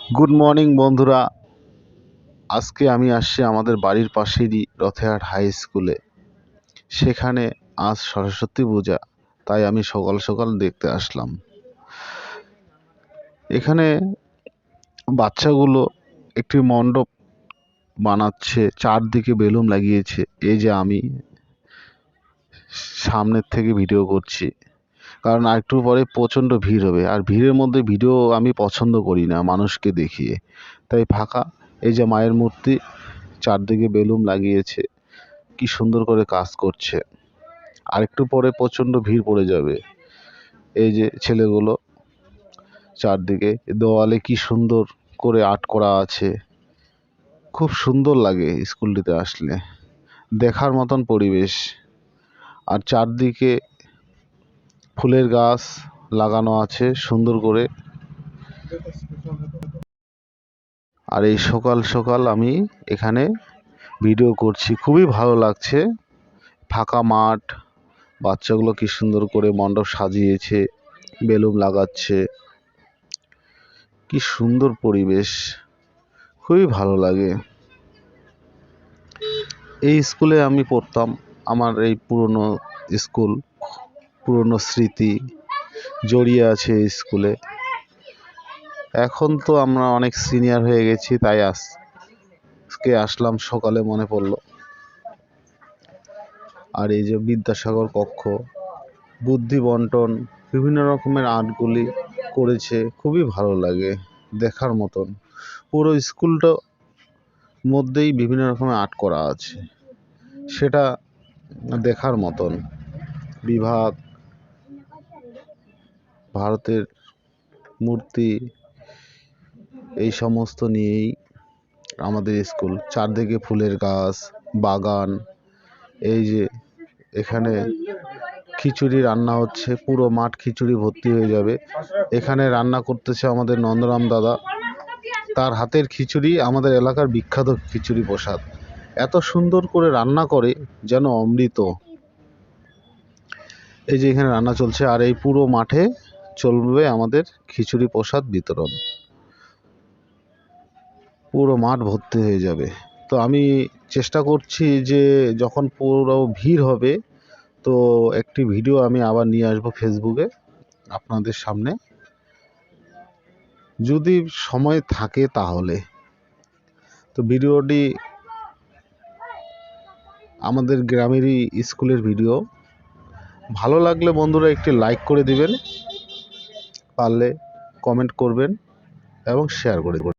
Good morning বন্ধুরা। আজকে আমি আসছি আমাদের বাড়ির পাশেরই রথেহাট হাই স্কুলে। সেখানে আজ সরস্বতী পূজা, তাই আমি সকাল সকাল দেখতে আসলাম। এখানে বাচ্চাগুলো একটি মণ্ডপ বানাচ্ছে, চারদিকে বেলুন লাগিয়েছে। এই যে আমি সামনের থেকে ভিডিও করছি, কারণ আরেকটু পরে প্রচণ্ড ভিড় হবে, আর ভিড়ের মধ্যে ভিডিও আমি পছন্দ করি না মানুষকে দেখিয়ে। তাই ফাঁকা, এই যে মায়ের মূর্তি, চারদিকে বেলুন লাগিয়েছে, কি সুন্দর করে কাজ করছে। আরেকটু পরে প্রচণ্ড ভিড় পড়ে যাবে। এই যে ছেলেগুলো, চারদিকে দেওয়ালে কি সুন্দর করে আর্ট করা আছে, খুব সুন্দর লাগে স্কুলটিতে আসলে, দেখার মতন পরিবেশ। আর চারদিকে ফুলের গাছ লাগানো আছে সুন্দর করে। আর এই সকাল সকাল আমি এখানে ভিডিও করছি, খুবই ভালো লাগছে। ফাঁকা মাঠ, বাচ্চাগুলো কি সুন্দর করে মণ্ডপ সাজিয়েছে, বেলুন লাগাচ্ছে, কি সুন্দর পরিবেশ, খুবই ভালো লাগে। এই স্কুলে আমি পড়তাম, আমার এই পুরনো স্কুল, পুরনো স্মৃতি জড়িয়ে আছে এই স্কুলে। এখন তো আমরা অনেক সিনিয়র হয়ে গেছি, তাই আজকে আসলাম, সকালে মনে পড়লো। আর এই যে বিদ্যাসাগর কক্ষ, বুদ্ধি বন্টন, বিভিন্ন রকমের আর্টগুলি করেছে, খুবই ভালো লাগে, দেখার মতন। পুরো স্কুলটা মধ্যেই বিভিন্ন রকমের আর্ট করা আছে, সেটা দেখার মতন। বিভাগ, ভারতের মূর্তি, এই সমস্ত নিয়েই আমাদের স্কুল। চারদিকে ফুলের গাছ, বাগান। এই যে এখানে খিচুড়ি রান্না হচ্ছে, পুরো মাঠ খিচুড়ি ভর্তি হয়ে যাবে। এখানে রান্না করতেছে আমাদের নন্দরাম দাদা, তার হাতের খিচুড়ি আমাদের এলাকার বিখ্যাত খিচুড়ি প্রসাদ। এত সুন্দর করে রান্না করে যেন অমৃত। এই যে এখানে রান্না চলছে, আর এই পুরো মাঠে চলবে আমাদের খিচুড়ি প্রসাদ বিতরণ, পুরো মাঠ ভর্তি হয়ে যাবে। তো আমি চেষ্টা করছি যে যখন পুরো ভিড় হবে, তো একটি ভিডিও আমি আবার নিয়ে আসবো ফেসবুকে আপনাদের সামনে, যদি সময় থাকে তাহলে। তো ভিডিওটি আমাদের গ্রামেরই স্কুলের ভিডিও। ভালো লাগলে বন্ধুরা একটি লাইক করে দিবেন, পারলে কমেন্ট করবেন এবং শেয়ার করে দেবেন।